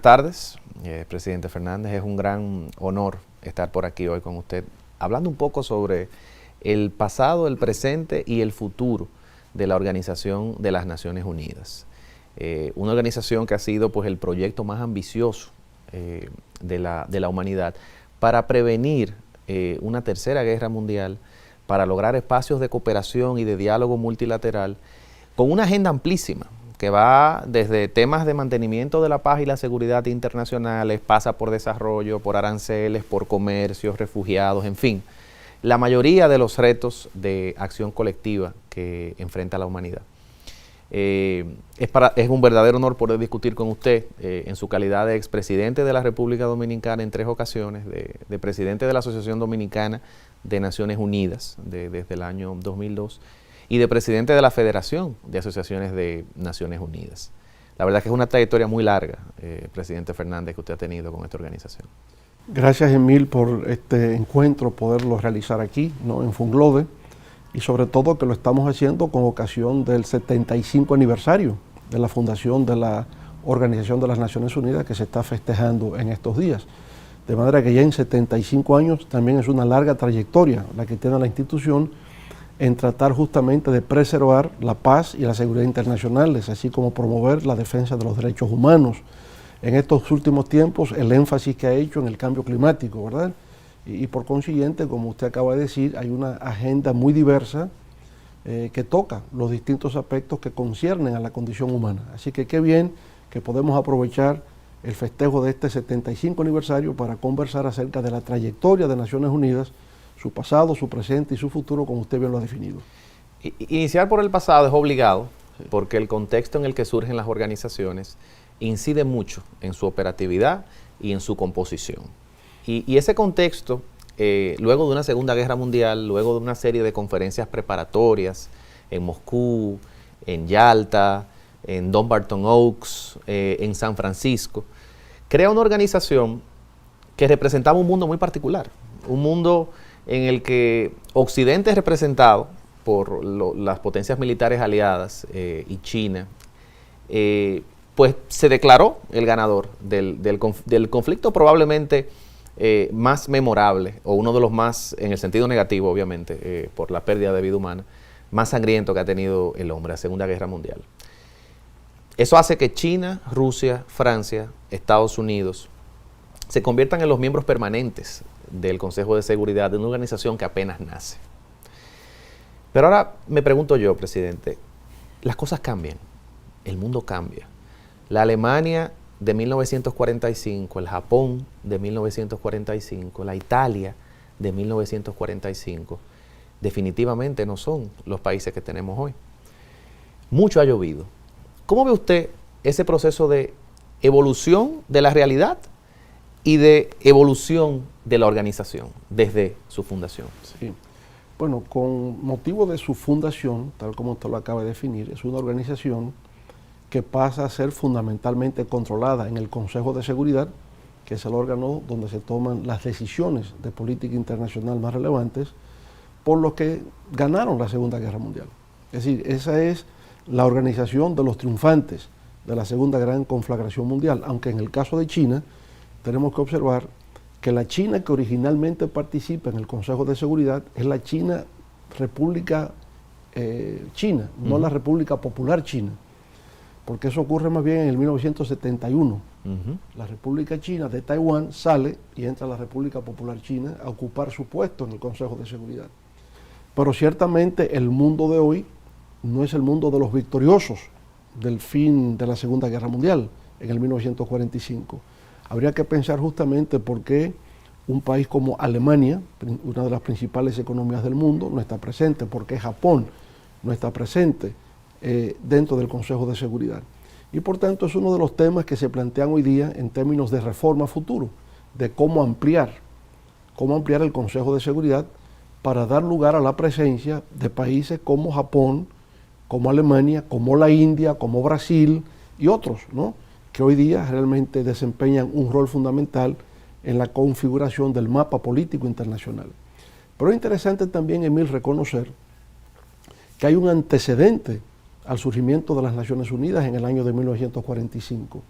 Buenas tardes, presidente Fernández. Es un gran honor estar por aquí hoy con usted, hablando un poco sobre el pasado, el presente y el futuro de la Organización de las Naciones Unidas. Una organización que ha sido pues el proyecto más ambicioso de la humanidad para prevenir una tercera guerra mundial, para lograr espacios de cooperación y de diálogo multilateral con una agenda amplísima que va desde temas de mantenimiento de la paz y la seguridad internacionales, pasa por desarrollo, por aranceles, por comercio, refugiados, en fin, la mayoría de los retos de acción colectiva que enfrenta la humanidad. Es un verdadero honor poder discutir con usted en su calidad de expresidente de la República Dominicana en 3 ocasiones, de presidente de la Asociación Dominicana de Naciones Unidas desde el año 2002 y de presidente de la Federación de Asociaciones de Naciones Unidas. La verdad que es una trayectoria muy larga, presidente Fernández, que usted ha tenido con esta organización. Gracias, Emil, por este encuentro, poderlo realizar aquí, ¿no?, en Funglode, y sobre todo que lo estamos haciendo con ocasión del 75 aniversario de la fundación de la Organización de las Naciones Unidas, que se está festejando en estos días. De manera que ya en 75 años también es una larga trayectoria la que tiene la institución en tratar justamente de preservar la paz y la seguridad internacionales, así como promover la defensa de los derechos humanos. En estos últimos tiempos, el énfasis que ha hecho en el cambio climático, ¿verdad? Y por consiguiente, como usted acaba de decir, hay una agenda muy diversa que toca los distintos aspectos que conciernen a la condición humana. Así que qué bien que podemos aprovechar el festejo de este 75 aniversario para conversar acerca de la trayectoria de Naciones Unidas, su pasado, su presente y su futuro, como usted bien lo ha definido. Iniciar por el pasado es obligado, porque el contexto en el que surgen las organizaciones incide mucho en su operatividad y en su composición. Y ese contexto, luego de una Segunda Guerra Mundial, luego de una serie de conferencias preparatorias en Moscú, en Yalta, en Dumbarton Oaks, en San Francisco, crea una organización que representaba un mundo muy particular, un mundo en el que Occidente es representado por las potencias militares aliadas y China, pues se declaró el ganador del conflicto probablemente más memorable, o uno de los más, en el sentido negativo obviamente, por la pérdida de vida humana, más sangriento que ha tenido el hombre, la Segunda Guerra Mundial. Eso hace que China, Rusia, Francia, Estados Unidos se conviertan en los miembros permanentes del Consejo de Seguridad de una organización que apenas nace. Pero ahora me pregunto yo, presidente, las cosas cambian, el mundo cambia. La Alemania de 1945, el Japón de 1945, la Italia de 1945, definitivamente no son los países que tenemos hoy. Mucho ha llovido. ¿Cómo ve usted ese proceso de evolución de la realidad y de evolución de la organización desde su fundación? Sí. Bueno, con motivo de su fundación, tal como usted lo acaba de definir, es una organización que pasa a ser fundamentalmente controlada en el Consejo de Seguridad, que es el órgano donde se toman las decisiones de política internacional más relevantes, por los que ganaron la Segunda Guerra Mundial. Es decir, esa es la organización de los triunfantes de la Segunda Gran Conflagración Mundial, aunque en el caso de China tenemos que observar que la China que originalmente participa en el Consejo de Seguridad es la China República China, no la República Popular China, porque eso ocurre más bien en el 1971. La República China de Taiwán sale y entra la República Popular China a ocupar su puesto en el Consejo de Seguridad. Pero ciertamente el mundo de hoy no es el mundo de los victoriosos del fin de la Segunda Guerra Mundial en el 1945. Habría que pensar justamente por qué un país como Alemania, una de las principales economías del mundo, no está presente, por qué Japón no está presente dentro del Consejo de Seguridad. Y por tanto es uno de los temas que se plantean hoy día en términos de reforma futuro, de cómo ampliar el Consejo de Seguridad para dar lugar a la presencia de países como Japón, como Alemania, como la India, como Brasil y otros, ¿no?, que hoy día realmente desempeñan un rol fundamental en la configuración del mapa político internacional. Pero es interesante también, Emil, reconocer que hay un antecedente al surgimiento de las Naciones Unidas en el año de 1945,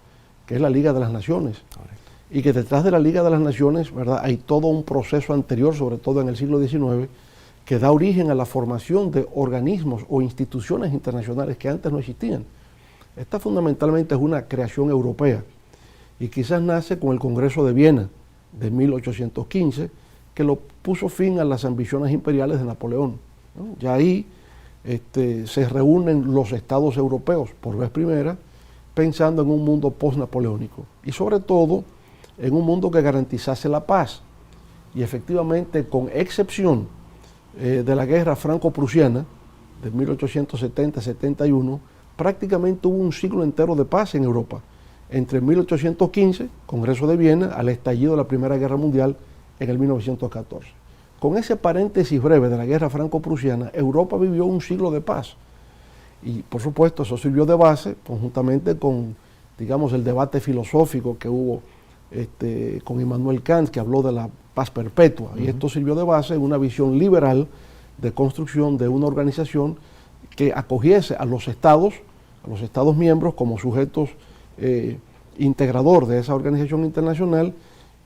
que es la Liga de las Naciones. Correcto. Y que detrás de la Liga de las Naciones, ¿verdad?, hay todo un proceso anterior, sobre todo en el siglo XIX, que da origen a la formación de organismos o instituciones internacionales que antes no existían. Esta fundamentalmente es una creación europea y quizás nace con el Congreso de Viena de 1815, que lo puso fin a las ambiciones imperiales de Napoleón, ¿no? Ya ahí se reúnen los estados europeos por vez primera, pensando en un mundo post-napoleónico y sobre todo en un mundo que garantizase la paz. Y efectivamente, con excepción de la guerra franco-prusiana de 1870-71, prácticamente hubo un siglo entero de paz en Europa, entre 1815, Congreso de Viena, al estallido de la Primera Guerra Mundial en el 1914. Con ese paréntesis breve de la guerra franco-prusiana, Europa vivió un siglo de paz. Y por supuesto eso sirvió de base, conjuntamente con, digamos, el debate filosófico que hubo con Immanuel Kant, que habló de la paz perpetua. Y esto sirvió de base en una visión liberal de construcción de una organización que acogiese a los estados miembros como sujetos integrador de esa organización internacional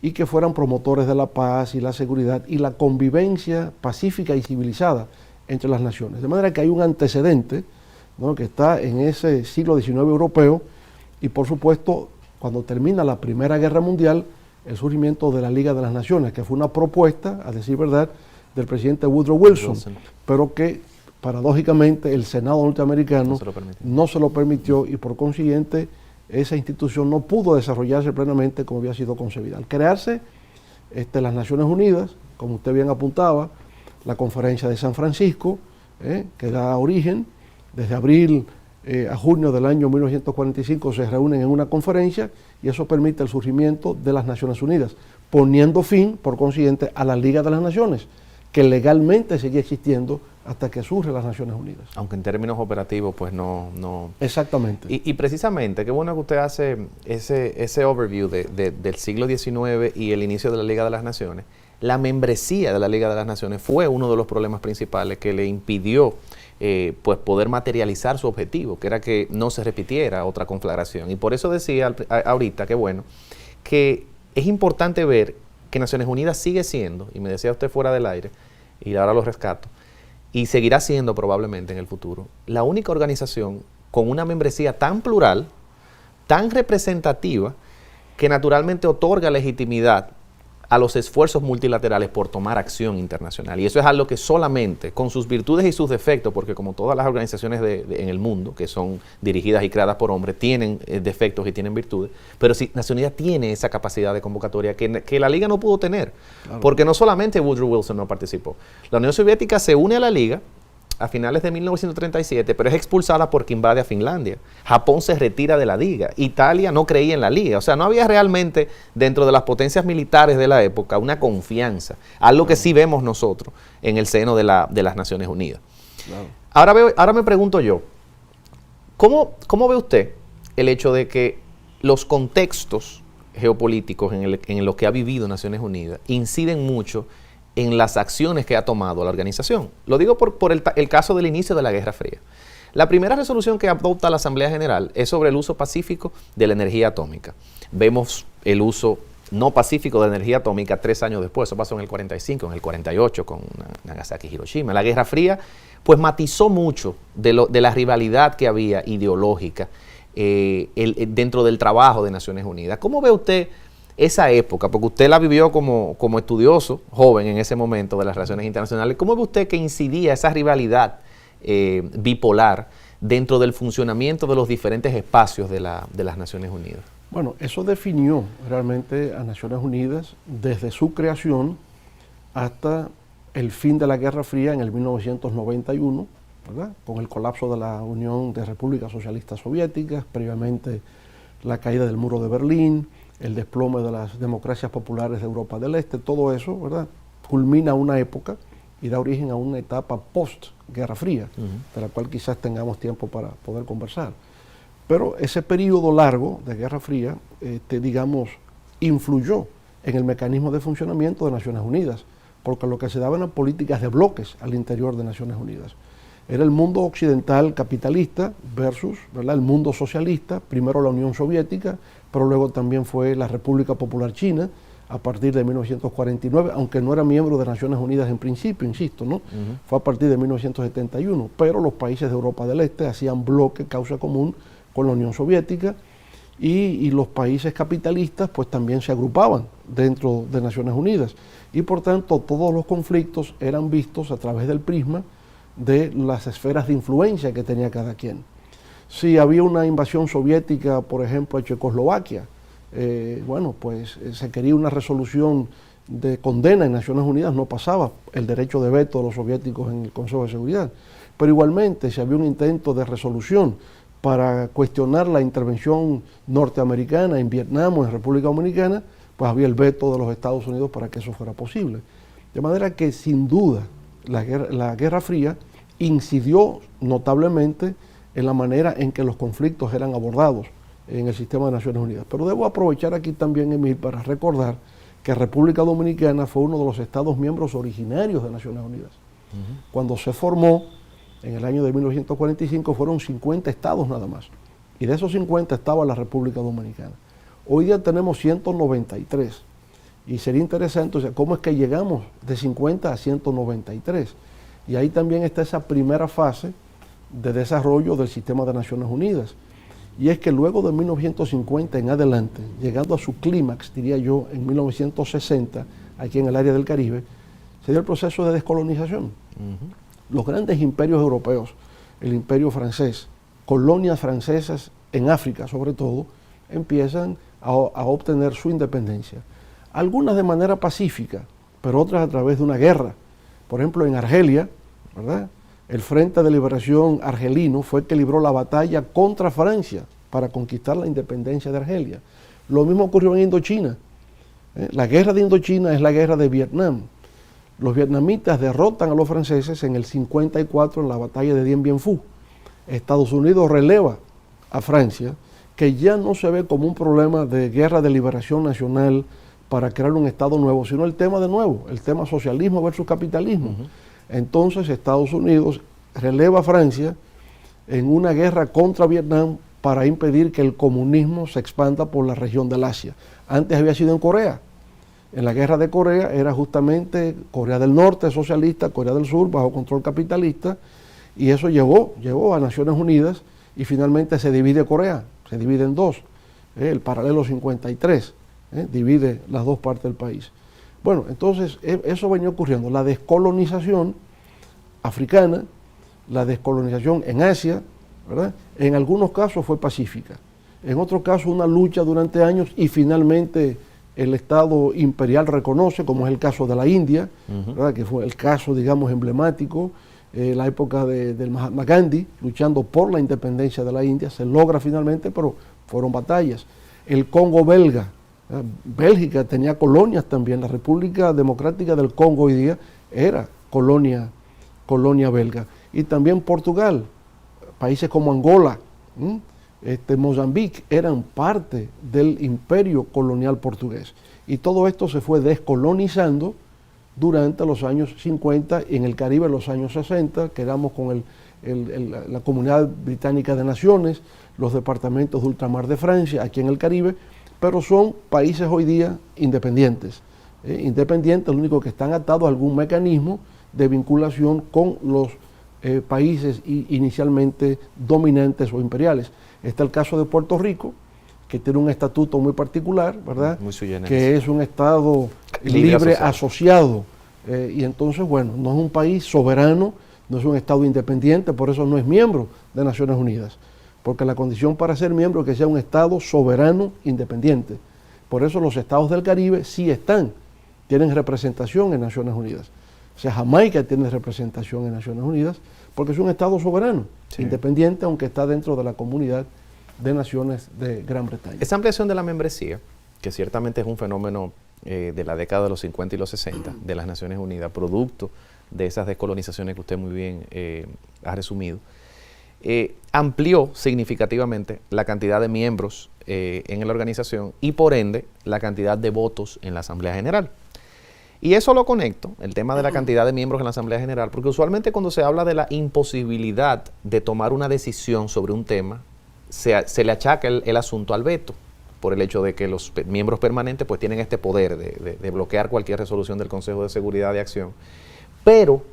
y que fueran promotores de la paz y la seguridad y la convivencia pacífica y civilizada entre las naciones. De manera que hay un antecedente, ¿no?, que está en ese siglo XIX europeo y por supuesto cuando termina la Primera Guerra Mundial el surgimiento de la Liga de las Naciones, que fue una propuesta, a decir verdad, del presidente Woodrow Wilson, pero que paradójicamente el Senado norteamericano no se lo permitió y por consiguiente esa institución no pudo desarrollarse plenamente como había sido concebida. Al crearse las Naciones Unidas, como usted bien apuntaba, la Conferencia de San Francisco, que da origen, desde abril a junio del año 1945 se reúnen en una conferencia y eso permite el surgimiento de las Naciones Unidas, poniendo fin, por consiguiente, a la Liga de las Naciones, que legalmente sigue existiendo hasta que surge las Naciones Unidas. Aunque en términos operativos, pues no. Exactamente. Y precisamente, qué bueno que usted hace ese overview del siglo XIX y el inicio de la Liga de las Naciones. La membresía de la Liga de las Naciones fue uno de los problemas principales que le impidió pues poder materializar su objetivo, que era que no se repitiera otra conflagración. Y por eso decía ahorita, qué bueno, que es importante ver que Naciones Unidas sigue siendo, y me decía usted fuera del aire, y ahora lo rescato, y seguirá siendo probablemente en el futuro, la única organización con una membresía tan plural, tan representativa, que naturalmente otorga legitimidad a los esfuerzos multilaterales por tomar acción internacional. Y eso es algo que solamente, con sus virtudes y sus defectos, porque como todas las organizaciones en el mundo, que son dirigidas y creadas por hombres, tienen defectos y tienen virtudes, pero si Naciones Unidas tiene esa capacidad de convocatoria que la Liga no pudo tener, claro, porque no solamente Woodrow Wilson no participó. La Unión Soviética se une a la Liga a finales de 1937, pero es expulsada porque invade a Finlandia. Japón se retira de la Liga. Italia no creía en la Liga. O sea, no había realmente dentro de las potencias militares de la época una confianza, algo que sí vemos nosotros en el seno de las Naciones Unidas. Claro. Ahora me pregunto yo, ¿cómo ve usted el hecho de que los contextos geopolíticos en los que ha vivido Naciones Unidas inciden mucho en las acciones que ha tomado la organización? Lo digo por el caso del inicio de la Guerra Fría. La primera resolución que adopta la Asamblea General es sobre el uso pacífico de la energía atómica. Vemos el uso no pacífico de energía atómica 3 años después. Eso pasó en el 45, en el 48 con Nagasaki y Hiroshima. La Guerra Fría pues matizó mucho de la rivalidad que había ideológica dentro del trabajo de Naciones Unidas. ¿Cómo ve usted esa época? Porque usted la vivió como estudioso, joven en ese momento de las relaciones internacionales. ¿Cómo ve usted que incidía esa rivalidad bipolar dentro del funcionamiento de los diferentes espacios de las Naciones Unidas? Bueno, eso definió realmente a Naciones Unidas desde su creación hasta el fin de la Guerra Fría en el 1991, ¿verdad?, con el colapso de la Unión de Repúblicas Socialistas Soviéticas, previamente la caída del muro de Berlín, el desplome de las democracias populares de Europa del Este, todo eso, ¿verdad?, culmina una época y da origen a una etapa post-Guerra Fría, de la cual quizás tengamos tiempo para poder conversar. Pero ese periodo largo de Guerra Fría, digamos, influyó en el mecanismo de funcionamiento de Naciones Unidas, porque lo que se daban eran políticas de bloques al interior de Naciones Unidas. Era el mundo occidental capitalista versus, ¿verdad?, el mundo socialista, primero la Unión Soviética, pero luego también fue la República Popular China a partir de 1949, aunque no era miembro de Naciones Unidas en principio, insisto, ¿no? Fue a partir de 1971, pero los países de Europa del Este hacían bloque, causa común con la Unión Soviética, y los países capitalistas pues también se agrupaban dentro de Naciones Unidas, y por tanto todos los conflictos eran vistos a través del prisma de las esferas de influencia que tenía cada quien. Si había una invasión soviética, por ejemplo, a Checoslovaquia, bueno, pues se quería una resolución de condena en Naciones Unidas, no pasaba el derecho de veto de los soviéticos en el Consejo de Seguridad. Pero igualmente, si había un intento de resolución para cuestionar la intervención norteamericana en Vietnam o en República Dominicana, pues había el veto de los Estados Unidos para que eso fuera posible. De manera que, sin duda, la Guerra Fría incidió notablemente en la manera en que los conflictos eran abordados en el sistema de Naciones Unidas. Pero debo aprovechar aquí también, Emil, para recordar que República Dominicana fue uno de los estados miembros originarios de Naciones Unidas. Cuando se formó, en el año de 1945, fueron 50 estados nada más. Y de esos 50 estaba la República Dominicana. Hoy día tenemos 193. Y sería interesante, o sea, cómo es que llegamos de 50 a 193. Y ahí también está esa primera fase de desarrollo del sistema de Naciones Unidas. Y es que luego de 1950 en adelante, llegando a su clímax, diría yo, en 1960, aquí en el área del Caribe, se dio el proceso de descolonización. Los grandes imperios europeos, el imperio francés, colonias francesas en África sobre todo, empiezan a obtener su independencia. Algunas de manera pacífica, pero otras a través de una guerra. Por ejemplo, en Argelia, ¿verdad?, el Frente de Liberación Argelino fue el que libró la batalla contra Francia para conquistar la independencia de Argelia. Lo mismo ocurrió en Indochina. La guerra de Indochina es la guerra de Vietnam. Los vietnamitas derrotan a los franceses en el 54 en la batalla de Dien Bien Phu. Estados Unidos releva a Francia, que ya no se ve como un problema de guerra de liberación nacional para crear un Estado nuevo, sino el tema de nuevo, el tema socialismo versus capitalismo. Entonces Estados Unidos releva a Francia en una guerra contra Vietnam para impedir que el comunismo se expanda por la región del Asia. Antes había sido en Corea. En la guerra de Corea era justamente Corea del Norte socialista, Corea del Sur bajo control capitalista, y eso llegó a Naciones Unidas y finalmente se divide Corea, se divide en dos. El paralelo 53 divide las dos partes del país. Bueno, entonces eso venía ocurriendo, la descolonización africana, la descolonización en Asia, ¿verdad? En algunos casos fue pacífica, en otros casos una lucha durante años y finalmente el Estado imperial reconoce, como es el caso de la India, ¿verdad?, que fue el caso, digamos, emblemático, la época del Mahatma Gandhi, luchando por la independencia de la India, se logra finalmente, pero fueron batallas. El Congo belga, Bélgica tenía colonias también, la República Democrática del Congo hoy día era colonia belga. Y también Portugal, países como Angola, Mozambique, eran parte del imperio colonial portugués. Y todo esto se fue descolonizando durante los años 50, y en el Caribe en los años 60, quedamos con la Comunidad Británica de Naciones, los departamentos de ultramar de Francia, aquí en el Caribe, pero son países hoy día independientes. Independientes, lo único que están atados a algún mecanismo de vinculación con los países inicialmente dominantes o imperiales. Está el caso de Puerto Rico, que tiene un estatuto muy particular, ¿verdad?, que es un Estado libre asociado. Y entonces, bueno, no es un país soberano, no es un Estado independiente, por eso no es miembro de Naciones Unidas. Porque la condición para ser miembro es que sea un Estado soberano independiente. Por eso los estados del Caribe sí tienen representación en Naciones Unidas. O sea, Jamaica tiene representación en Naciones Unidas porque es un Estado soberano, independiente, aunque está dentro de la Comunidad de Naciones de Gran Bretaña. Esa ampliación de la membresía, que ciertamente es un fenómeno de la década de los 50 y los 60 de las Naciones Unidas, producto de esas descolonizaciones que usted muy bien ha resumido, amplió significativamente la cantidad de miembros en la organización y por ende la cantidad de votos en la Asamblea General. Y eso lo conecto, el tema de la cantidad de miembros en la Asamblea General, porque usualmente cuando se habla de la imposibilidad de tomar una decisión sobre un tema, se le achaca el asunto al veto, por el hecho de que los miembros permanentes pues tienen este poder de bloquear cualquier resolución del Consejo de Seguridad de Acción. Pero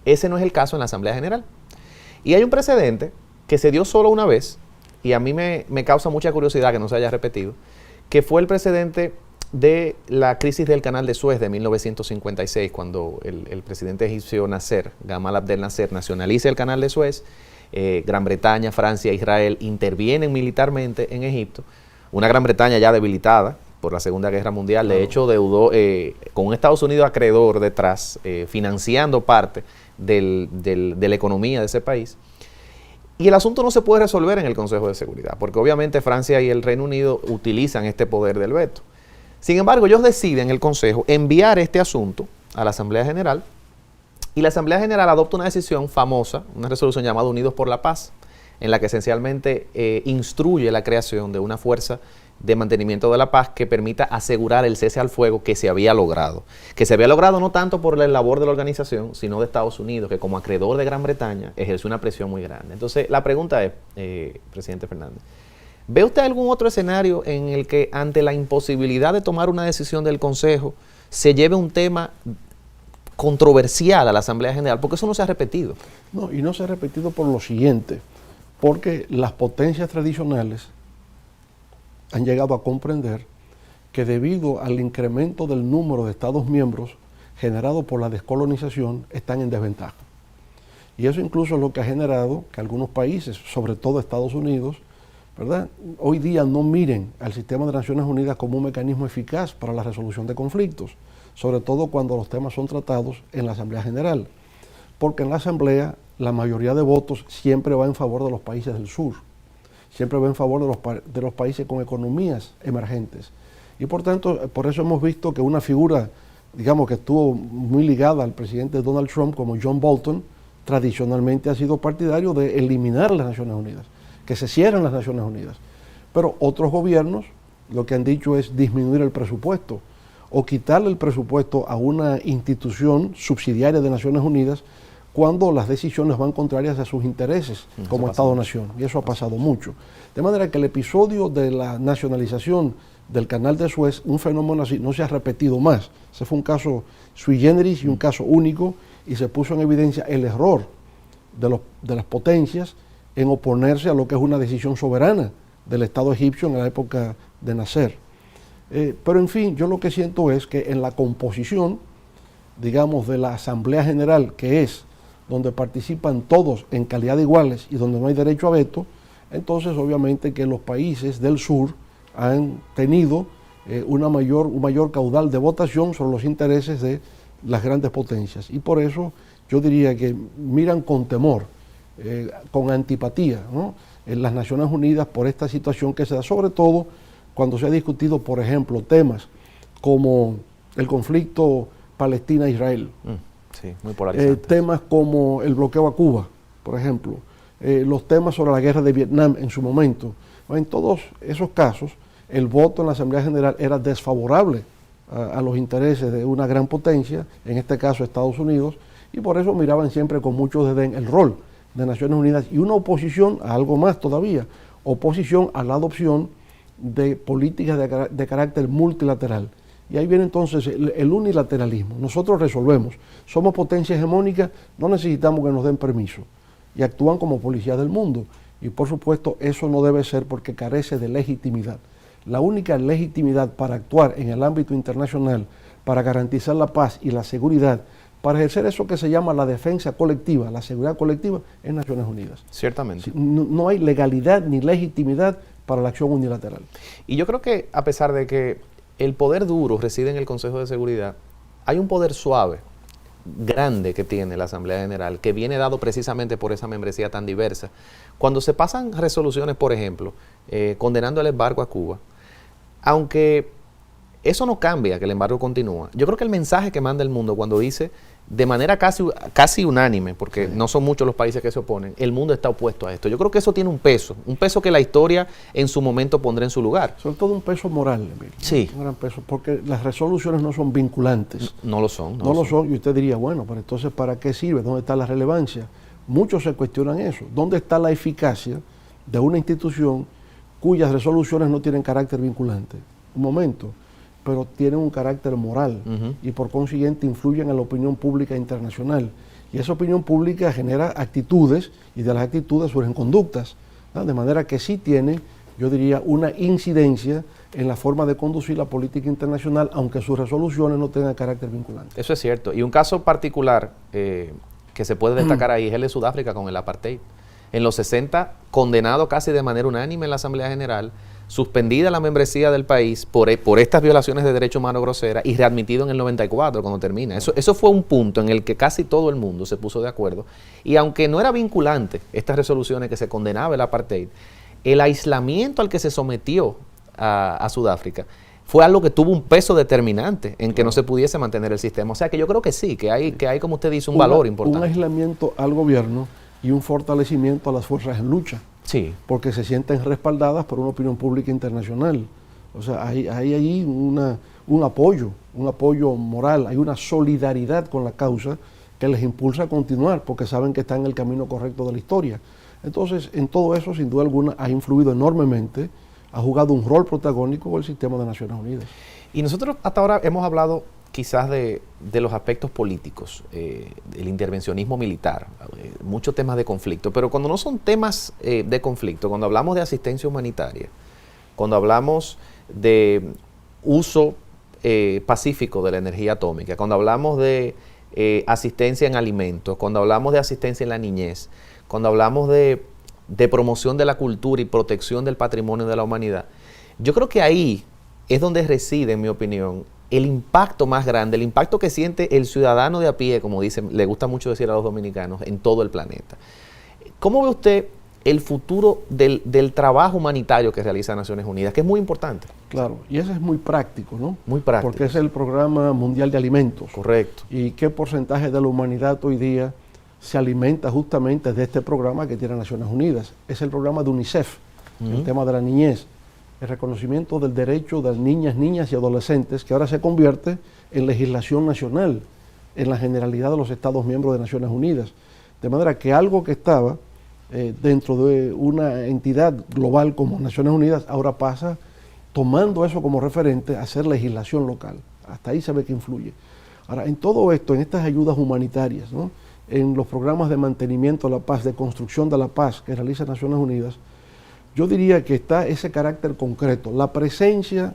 ese no es el caso en la Asamblea General. Y hay un precedente que se dio solo una vez, y a mí me causa mucha curiosidad que no se haya repetido, que fue el precedente de la crisis del Canal de Suez de 1956, cuando el presidente egipcio Nasser, Gamal Abdel Nasser, nacionaliza el Canal de Suez. Gran Bretaña, Francia, Israel intervienen militarmente en Egipto. Una Gran Bretaña ya debilitada por la Segunda Guerra Mundial, de hecho deudó con un Estados Unidos acreedor detrás, financiando parte de la economía de ese país. Y el asunto no se puede resolver en el Consejo de Seguridad, porque obviamente Francia y el Reino Unido utilizan este poder del veto. Sin embargo, ellos deciden, el Consejo, enviar este asunto a la Asamblea General, y la Asamblea General adopta una decisión famosa, una resolución llamada Unidos por la Paz, en la que esencialmente instruye la creación de una fuerza de mantenimiento de la paz que permita asegurar el cese al fuego que se había logrado. Que se había logrado no tanto por la labor de la organización, sino de Estados Unidos, que como acreedor de Gran Bretaña ejerce una presión muy grande. Entonces, la pregunta es, presidente Fernández, ¿ve usted algún otro escenario en el que ante la imposibilidad de tomar una decisión del Consejo se lleve un tema controversial a la Asamblea General? Porque eso no se ha repetido. No, y no se ha repetido por lo siguiente, porque las potencias tradicionales han llegado a comprender que debido al incremento del número de Estados miembros generado por la descolonización, están en desventaja. Y eso incluso es lo que ha generado que algunos países, sobre todo Estados Unidos, ¿verdad?, hoy día no miren al sistema de Naciones Unidas como un mecanismo eficaz para la resolución de conflictos, sobre todo cuando los temas son tratados en la Asamblea General, porque en la Asamblea la mayoría de votos siempre va en favor de los países del sur, siempre va en favor de los países con economías emergentes. Y por tanto, por eso hemos visto que una figura, digamos, que estuvo muy ligada al presidente Donald Trump, como John Bolton, tradicionalmente ha sido partidario de eliminar las Naciones Unidas, que se cierren las Naciones Unidas. Pero otros gobiernos lo que han dicho es disminuir el presupuesto o quitarle el presupuesto a una institución subsidiaria de Naciones Unidas cuando las decisiones van contrarias a sus intereses como Estado-nación. Y eso ha pasado mucho. De manera que el episodio de la nacionalización del Canal de Suez, un fenómeno así, no se ha repetido más. Ese fue un caso sui generis y un caso único, y se puso en evidencia el error de las potencias en oponerse a lo que es una decisión soberana del Estado egipcio en la época de Nasser. Pero en fin, yo lo que siento es que en la composición, digamos, de la Asamblea General, que es donde participan todos en calidad de iguales y donde no hay derecho a veto, entonces obviamente que los países del sur han tenido un mayor caudal de votación sobre los intereses de las grandes potencias. Y por eso yo diría que miran con temor, con antipatía, ¿no?, en las Naciones Unidas por esta situación que se da, sobre todo cuando se ha discutido, por ejemplo, temas como el conflicto Palestina-Israel. Sí, muy polarizante. Temas como el bloqueo a Cuba, por ejemplo, los temas sobre la guerra de Vietnam en su momento. En todos esos casos, el voto en la Asamblea General era desfavorable a los intereses de una gran potencia, en este caso Estados Unidos, y por eso miraban siempre con mucho desdén el rol de Naciones Unidas y una oposición a algo más todavía, oposición a la adopción de políticas de carácter multilateral. Y ahí viene entonces el unilateralismo. Nosotros resolvemos. Somos potencia hegemónica, no necesitamos que nos den permiso. Y actúan como policías del mundo. Y por supuesto eso no debe ser porque carece de legitimidad. La única legitimidad para actuar en el ámbito internacional, para garantizar la paz y la seguridad, para ejercer eso que se llama la defensa colectiva, la seguridad colectiva, es Naciones Unidas. Ciertamente. No hay legalidad ni legitimidad para la acción unilateral. Y yo creo que a pesar de que el poder duro reside en el Consejo de Seguridad, hay un poder suave, grande que tiene la Asamblea General, que viene dado precisamente por esa membresía tan diversa. Cuando se pasan resoluciones, por ejemplo, condenando el embargo a Cuba, aunque eso no cambia, que el embargo continúa, yo creo que el mensaje que manda el mundo cuando dice de manera casi unánime, porque no son muchos los países que se oponen, el mundo está opuesto a esto. Yo creo que eso tiene un peso que la historia en su momento pondrá en su lugar. Sobre todo un peso moral, Emilio. Sí. Un gran peso, porque las resoluciones no son vinculantes. No lo son. No lo son, y usted diría, bueno, pero entonces ¿para qué sirve? ¿Dónde está la relevancia? Muchos se cuestionan eso. ¿Dónde está la eficacia de una institución cuyas resoluciones no tienen carácter vinculante? Un momento, pero tienen un carácter moral y por consiguiente influyen en la opinión pública internacional. Y esa opinión pública genera actitudes y de las actitudes surgen conductas, ¿no? De manera que sí tiene, yo diría, una incidencia en la forma de conducir la política internacional, aunque sus resoluciones no tengan carácter vinculante. Eso es cierto. Y un caso particular que se puede destacar ahí es el de Sudáfrica con el apartheid. En los 60, condenado casi de manera unánime en la Asamblea General, suspendida la membresía del país por estas violaciones de derechos humanos groseras y readmitido en el 94 cuando termina. Eso fue un punto en el que casi todo el mundo se puso de acuerdo. Y aunque no era vinculante estas resoluciones que se condenaba el apartheid, el aislamiento al que se sometió a Sudáfrica fue algo que tuvo un peso determinante en que no se pudiese mantener el sistema. O sea que yo creo que sí, que hay como usted dice, un valor importante. Un aislamiento al gobierno y un fortalecimiento a las fuerzas en lucha. Sí. Porque se sienten respaldadas por una opinión pública internacional. O sea, hay allí un apoyo moral, hay una solidaridad con la causa que les impulsa a continuar porque saben que están en el camino correcto de la historia. Entonces, en todo eso, sin duda alguna, ha influido enormemente, ha jugado un rol protagónico el sistema de Naciones Unidas. Y nosotros hasta ahora hemos hablado quizás de los aspectos políticos, el intervencionismo militar, muchos temas de conflicto, pero cuando no son temas de conflicto, cuando hablamos de asistencia humanitaria, cuando hablamos de uso pacífico de la energía atómica, cuando hablamos de asistencia en alimentos, cuando hablamos de asistencia en la niñez, cuando hablamos de promoción de la cultura y protección del patrimonio de la humanidad, yo creo que ahí es donde reside, en mi opinión, el impacto más grande, el impacto que siente el ciudadano de a pie, como dicen, le gusta mucho decir a los dominicanos, en todo el planeta. ¿Cómo ve usted el futuro del trabajo humanitario que realiza Naciones Unidas, que es muy importante? Claro, y eso es muy práctico, ¿no? Muy práctico. Porque es el Programa Mundial de Alimentos. Correcto. ¿Y qué porcentaje de la humanidad hoy día se alimenta justamente de este programa que tiene Naciones Unidas? Es el programa de UNICEF, el tema de la niñez, el reconocimiento del derecho de las niñas y adolescentes, que ahora se convierte en legislación nacional, en la generalidad de los Estados miembros de Naciones Unidas. De manera que algo que estaba dentro de una entidad global como Naciones Unidas, ahora pasa, tomando eso como referente, a hacer legislación local. Hasta ahí se ve que influye. Ahora, en todo esto, en estas ayudas humanitarias, ¿no?, en los programas de mantenimiento de la paz, de construcción de la paz que realiza Naciones Unidas, yo diría que está ese carácter concreto, la presencia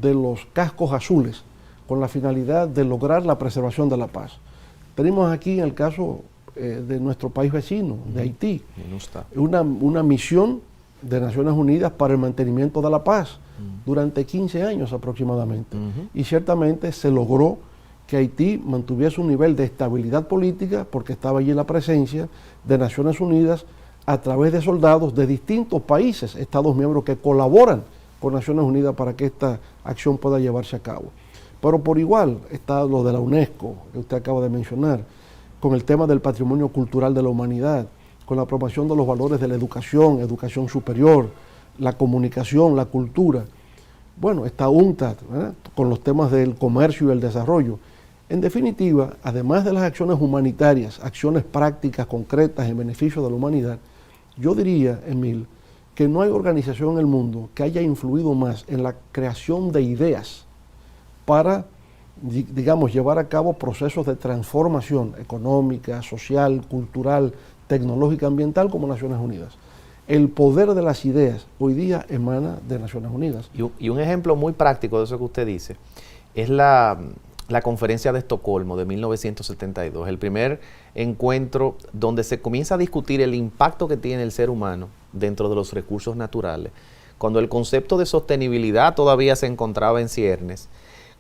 de los cascos azules con la finalidad de lograr la preservación de la paz. Tenemos aquí en el caso de nuestro país vecino, de Haití, una misión de Naciones Unidas para el mantenimiento de la paz durante 15 años aproximadamente. Y ciertamente se logró que Haití mantuviese un nivel de estabilidad política porque estaba allí la presencia de Naciones Unidas a través de soldados de distintos países, Estados miembros que colaboran con Naciones Unidas para que esta acción pueda llevarse a cabo. Pero por igual está lo de la UNESCO, que usted acaba de mencionar, con el tema del patrimonio cultural de la humanidad, con la promoción de los valores de la educación superior, la comunicación, la cultura. Bueno, está UNCTAD, ¿verdad?, con los temas del comercio y el desarrollo. En definitiva, además de las acciones humanitarias, acciones prácticas, concretas, en beneficio de la humanidad, yo diría, Emil, que no hay organización en el mundo que haya influido más en la creación de ideas para, digamos, llevar a cabo procesos de transformación económica, social, cultural, tecnológica, ambiental, como Naciones Unidas. El poder de las ideas hoy día emana de Naciones Unidas. Y un ejemplo muy práctico de eso que usted dice es la Conferencia de Estocolmo de 1972, el primer encuentro donde se comienza a discutir el impacto que tiene el ser humano dentro de los recursos naturales, cuando el concepto de sostenibilidad todavía se encontraba en ciernes,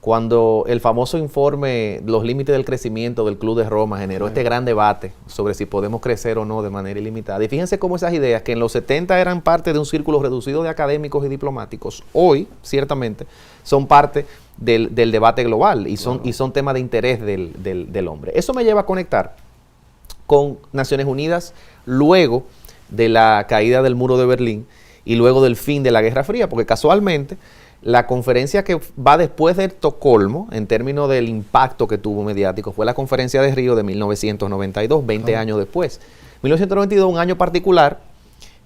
cuando el famoso informe Los límites del crecimiento del Club de Roma generó este gran debate sobre si podemos crecer o no de manera ilimitada. Y fíjense cómo esas ideas, que en los 70 eran parte de un círculo reducido de académicos y diplomáticos, hoy, ciertamente, son parte del debate global y son temas de interés del hombre. Eso me lleva a conectar con Naciones Unidas luego de la caída del muro de Berlín y luego del fin de la Guerra Fría, porque casualmente la conferencia que va después de Estocolmo, en términos del impacto que tuvo mediático, fue la conferencia de Río de 1992, 20 años después. 1992, un año particular,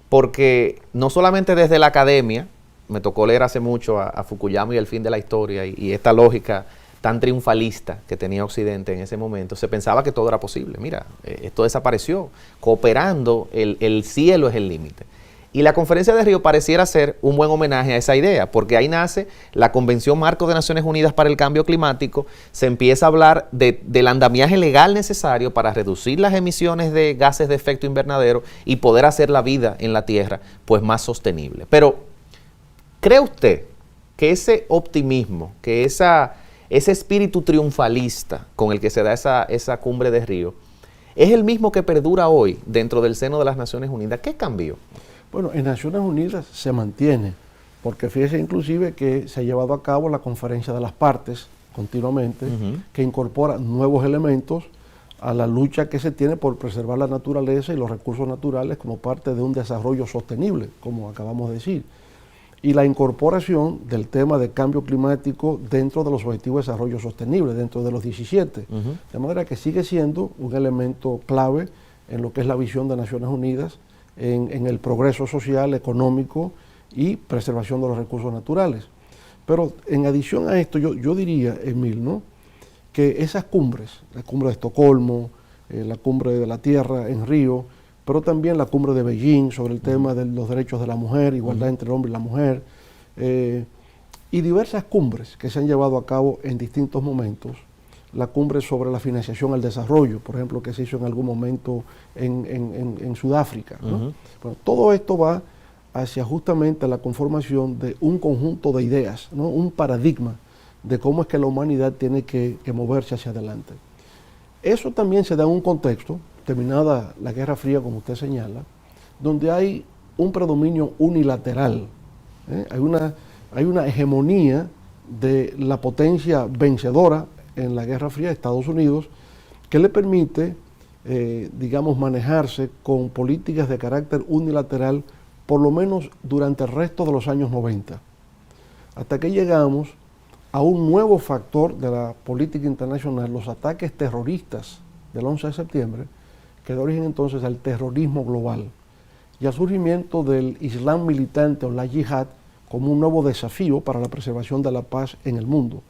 porque no solamente desde la academia, me tocó leer hace mucho a Fukuyama y el fin de la historia y esta lógica tan triunfalista que tenía Occidente en ese momento, se pensaba que todo era posible. Mira, esto desapareció. Cooperando, el cielo es el límite. Y la conferencia de Río pareciera ser un buen homenaje a esa idea, porque ahí nace la Convención Marco de Naciones Unidas para el Cambio Climático, se empieza a hablar del andamiaje legal necesario para reducir las emisiones de gases de efecto invernadero y poder hacer la vida en la Tierra pues más sostenible. Pero, ¿cree usted que ese optimismo, que ese espíritu triunfalista con el que se da esa cumbre de Río, es el mismo que perdura hoy dentro del seno de las Naciones Unidas? ¿Qué cambió? Bueno, en Naciones Unidas se mantiene, porque fíjese inclusive que se ha llevado a cabo la conferencia de las partes continuamente, que incorpora nuevos elementos a la lucha que se tiene por preservar la naturaleza y los recursos naturales como parte de un desarrollo sostenible, como acabamos de decir. Y la incorporación del tema de cambio climático dentro de los objetivos de desarrollo sostenible, dentro de los 17. De manera que sigue siendo un elemento clave en lo que es la visión de Naciones Unidas, en el progreso social, económico y preservación de los recursos naturales. Pero en adición a esto, yo diría, Emil, ¿no?, que esas cumbres, la cumbre de Estocolmo, la cumbre de la Tierra en Río, pero también la cumbre de Beijing sobre el tema de los derechos de la mujer, igualdad entre el hombre y la mujer, y diversas cumbres que se han llevado a cabo en distintos momentos. La cumbre sobre la financiación al desarrollo, por ejemplo, que se hizo en algún momento en Sudáfrica, ¿no? Bueno, todo esto va hacia justamente la conformación de un conjunto de ideas, ¿no?, un paradigma de cómo es que la humanidad tiene que moverse hacia adelante. Eso también se da en un contexto, terminada la Guerra Fría, como usted señala, donde hay un predominio unilateral, hay una hegemonía de la potencia vencedora en la Guerra Fría, Estados Unidos, que le permite, digamos, manejarse con políticas de carácter unilateral, por lo menos durante el resto de los años 90, hasta que llegamos a un nuevo factor de la política internacional, los ataques terroristas del 11 de septiembre, que da origen entonces al terrorismo global y al surgimiento del Islam militante o la yihad como un nuevo desafío para la preservación de la paz en el mundo.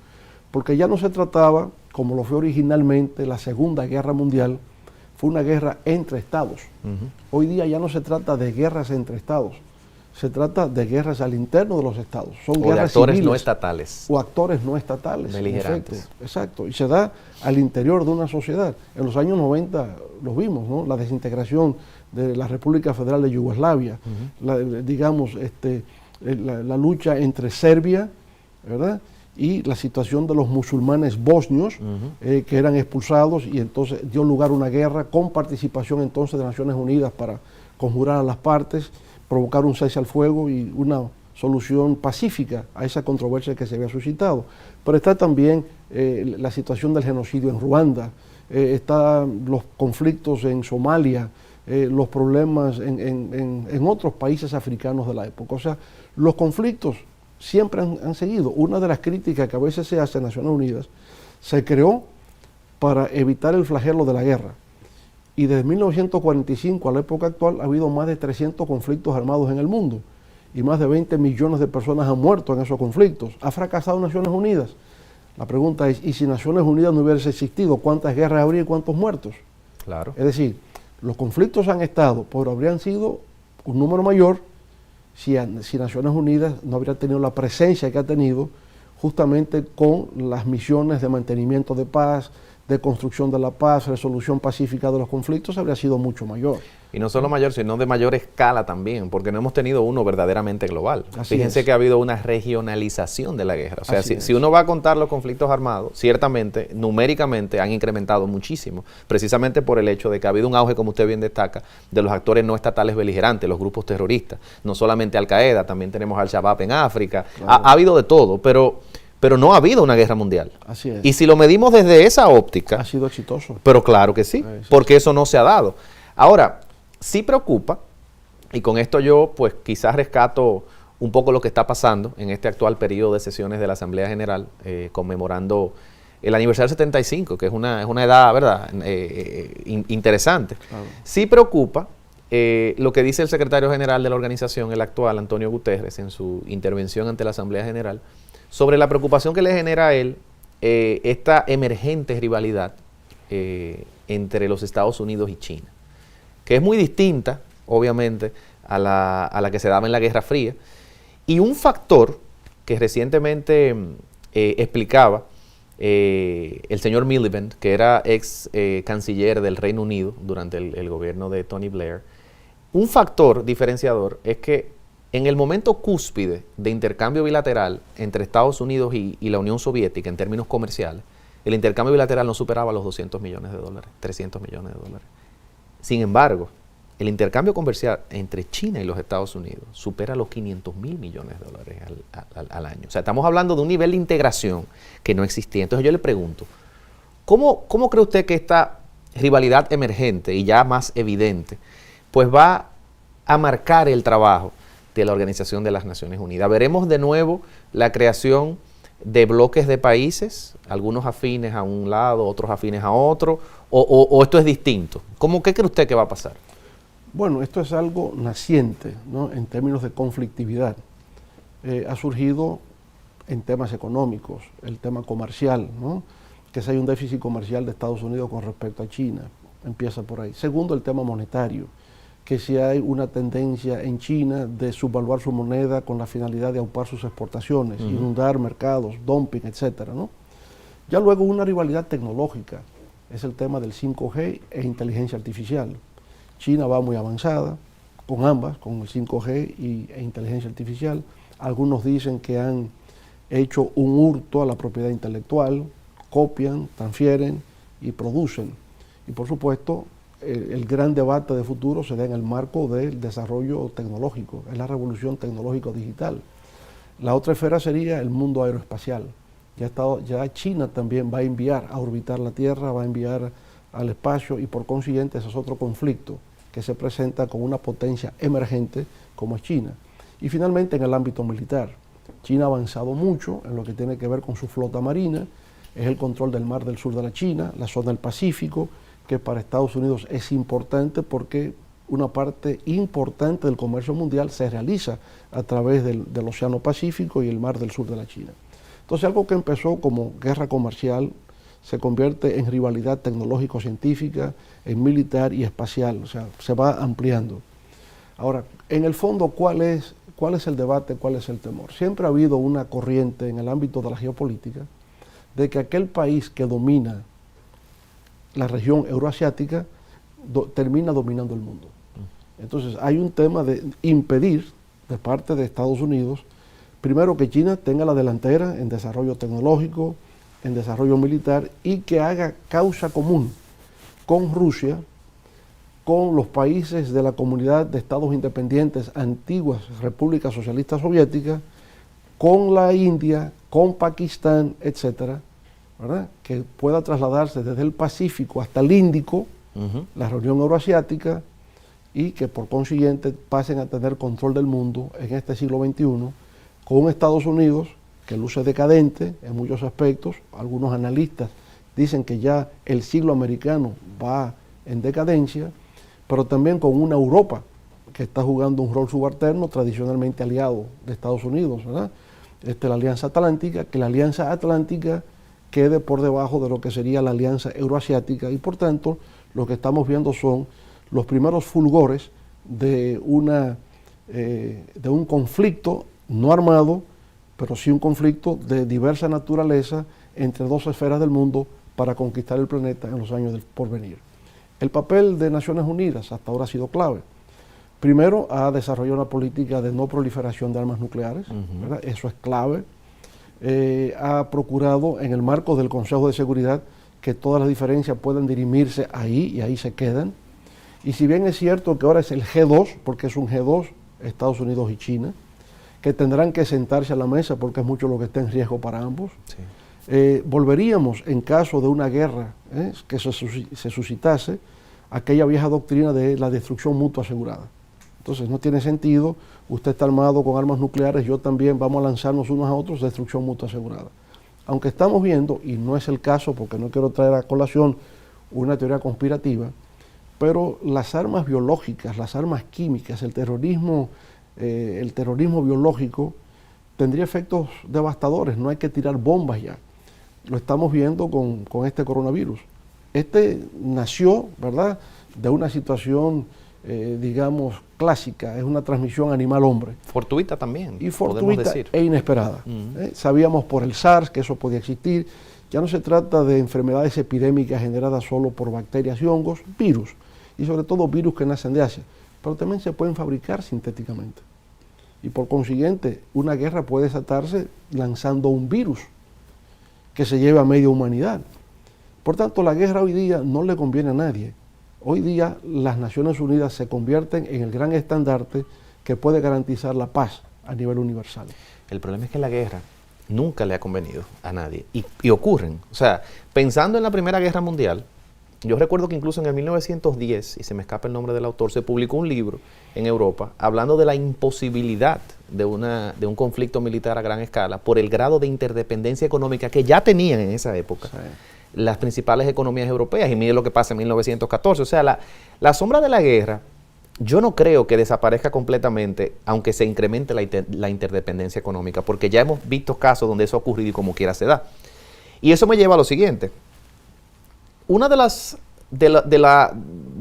Porque ya no se trataba, como lo fue originalmente la Segunda Guerra Mundial, fue una guerra entre estados. Hoy día ya no se trata de guerras entre estados, se trata de guerras al interno de los estados. Son guerras de actores civiles, no estatales. O actores no estatales. Beligerantes. Exacto. Y se da al interior de una sociedad. En los años 90 lo vimos, ¿no?, la desintegración de la República Federal de Yugoslavia, la lucha entre Serbia, ¿verdad?, y la situación de los musulmanes bosnios que eran expulsados, y entonces dio lugar a una guerra con participación entonces de Naciones Unidas para conjurar a las partes, provocar un cese al fuego y una solución pacífica a esa controversia que se había suscitado. Pero está también la situación del genocidio en Ruanda, están los conflictos en Somalia, los problemas en otros países africanos de la época. O sea, los conflictos siempre han seguido. Una de las críticas que a veces se hace a Naciones Unidas, se creó para evitar el flagelo de la guerra. Y desde 1945 a la época actual ha habido más de 300 conflictos armados en el mundo y más de 20 millones de personas han muerto en esos conflictos. ¿Ha fracasado Naciones Unidas? La pregunta es, ¿y si Naciones Unidas no hubiese existido, cuántas guerras habría y cuántos muertos? Claro. Es decir, los conflictos han estado, pero habrían sido un número mayor si Naciones Unidas no habría tenido la presencia que ha tenido justamente con las misiones de mantenimiento de paz, de construcción de la paz, resolución pacífica de los conflictos, habría sido mucho mayor. Y no solo mayor, sino de mayor escala también, porque no hemos tenido uno verdaderamente global. Así Fíjense es. que ha habido una regionalización de la guerra. O sea, Así es. si uno va a contar los conflictos armados, ciertamente, numéricamente han incrementado muchísimo, precisamente por el hecho de que ha habido un auge, como usted bien destaca, de los actores no estatales beligerantes, los grupos terroristas. No solamente Al-Qaeda, también tenemos Al-Shabaab en África. Claro. Ha habido de todo, pero no ha habido una guerra mundial. Así es. Y si lo medimos desde esa óptica, Ha sido exitoso. pero claro que sí, Sí. porque eso no se ha dado. Ahora, sí preocupa, y con esto yo pues quizás rescato un poco lo que está pasando en este actual periodo de sesiones de la Asamblea General, conmemorando el aniversario 75, que es una edad, ¿verdad?, interesante. Claro. Sí preocupa lo que dice el secretario general de la organización, el actual, Antonio Guterres, en su intervención ante la Asamblea General, sobre la preocupación que le genera a él esta emergente rivalidad entre los Estados Unidos y China, que es muy distinta, obviamente, a la que se daba en la Guerra Fría. Y un factor que recientemente explicaba el señor Miliband, que era ex canciller del Reino Unido durante el gobierno de Tony Blair, un factor diferenciador es que en el momento cúspide de intercambio bilateral entre Estados Unidos y la Unión Soviética en términos comerciales, el intercambio bilateral no superaba los 200 millones de dólares, 300 millones de dólares. Sin embargo, el intercambio comercial entre China y los Estados Unidos supera los 500 mil millones de dólares al año. O sea, estamos hablando de un nivel de integración que no existía. Entonces yo le pregunto, ¿cómo cree usted que esta rivalidad emergente y ya más evidente, pues va a marcar el trabajo de la Organización de las Naciones Unidas? ¿Veremos de nuevo la creación de bloques de países, algunos afines a un lado, otros afines a otro, o esto es distinto? ¿Qué cree usted que va a pasar? Bueno, esto es algo naciente, ¿no?, en términos de conflictividad. Ha surgido en temas económicos, el tema comercial, ¿no?, que si hay un déficit comercial de Estados Unidos con respecto a China, empieza por ahí. Segundo, el tema monetario, que si hay una tendencia en China de subvaluar su moneda con la finalidad de aupar sus exportaciones, inundar mercados, dumping, etcétera, ¿no? Ya luego una rivalidad tecnológica, es el tema del 5G e inteligencia artificial. China va muy avanzada con ambas, con el 5G e inteligencia artificial. Algunos dicen que han hecho un hurto a la propiedad intelectual, copian, transfieren y producen. Y por supuesto, el gran debate de futuro se da en el marco del desarrollo tecnológico, es la revolución tecnológico-digital. La otra esfera sería el mundo aeroespacial. Ya China también va a enviar a orbitar la Tierra, va a enviar al espacio, y por consiguiente ese es otro conflicto que se presenta con una potencia emergente como es China. Y finalmente en el ámbito militar, China ha avanzado mucho en lo que tiene que ver con su flota marina, es el control del mar del sur de la China, la zona del Pacífico, que para Estados Unidos es importante porque una parte importante del comercio mundial se realiza a través del Océano Pacífico y el mar del sur de la China. Entonces algo que empezó como guerra comercial se convierte en rivalidad tecnológico-científica, en militar y espacial, o sea, se va ampliando. Ahora, en el fondo, ¿cuál es el debate, cuál es el temor? Siempre ha habido una corriente en el ámbito de la geopolítica de que aquel país que domina la región euroasiática termina dominando el mundo. Entonces hay un tema de impedir de parte de Estados Unidos, primero que China tenga la delantera en desarrollo tecnológico, en desarrollo militar, y que haga causa común con Rusia, con los países de la comunidad de estados independientes, antiguas repúblicas socialistas soviéticas, con la India, con Pakistán, etcétera, ¿verdad?, que pueda trasladarse desde el Pacífico hasta el Índico, la región euroasiática, y que por consiguiente pasen a tener control del mundo en este siglo XXI, con Estados Unidos, que luce decadente en muchos aspectos. Algunos analistas dicen que ya el siglo americano va en decadencia, pero también con una Europa que está jugando un rol subalterno, tradicionalmente aliado de Estados Unidos, ¿verdad? La Alianza Atlántica, que la Alianza Atlántica quede por debajo de lo que sería la Alianza Euroasiática, y por tanto lo que estamos viendo son los primeros fulgores de un conflicto no armado, pero sí un conflicto de diversa naturaleza entre dos esferas del mundo para conquistar el planeta en los años del porvenir. El papel de Naciones Unidas hasta ahora ha sido clave. Primero, ha desarrollado una política de no proliferación de armas nucleares, ¿verdad? Eso es clave. Ha procurado, en el marco del Consejo de Seguridad, que todas las diferencias puedan dirimirse ahí y ahí se quedan. Y si bien es cierto que ahora es el G2, porque es un G2, Estados Unidos y China, que tendrán que sentarse a la mesa porque es mucho lo que está en riesgo para ambos, sí. Volveríamos en caso de una guerra que se suscitase aquella vieja doctrina de la destrucción mutua asegurada. Entonces no tiene sentido, usted está armado con armas nucleares, yo también, vamos a lanzarnos unos a otros, destrucción mutua asegurada. Aunque estamos viendo, y no es el caso porque no quiero traer a colación una teoría conspirativa, pero las armas biológicas, las armas químicas, el terrorismo biológico tendría efectos devastadores, no hay que tirar bombas ya. Lo estamos viendo con este coronavirus. Este nació, ¿verdad?, de una situación, digamos, clásica, es una transmisión animal-hombre. Fortuita también, y fortuita e inesperada. Sabíamos por el SARS que eso podía existir. Ya no se trata de enfermedades epidémicas generadas solo por bacterias y hongos, virus, y sobre todo virus que nacen de Asia, pero también se pueden fabricar sintéticamente. Y por consiguiente, una guerra puede desatarse lanzando un virus que se lleve a media humanidad. Por tanto, la guerra hoy día no le conviene a nadie. Hoy día las Naciones Unidas se convierten en el gran estandarte que puede garantizar la paz a nivel universal. El problema es que la guerra nunca le ha convenido a nadie y ocurren. O sea, pensando en la Primera Guerra Mundial, yo recuerdo que incluso en el 1910, y se me escapa el nombre del autor, se publicó un libro en Europa hablando de la imposibilidad de un conflicto militar a gran escala por el grado de interdependencia económica que ya tenían en esa época. Sí. Las principales economías europeas, y mire lo que pasa en 1914. O sea, la sombra de la guerra, yo no creo que desaparezca completamente, aunque se incremente la interdependencia económica, porque ya hemos visto casos donde eso ha ocurrido y como quiera se da. Y eso me lleva a lo siguiente. Uno de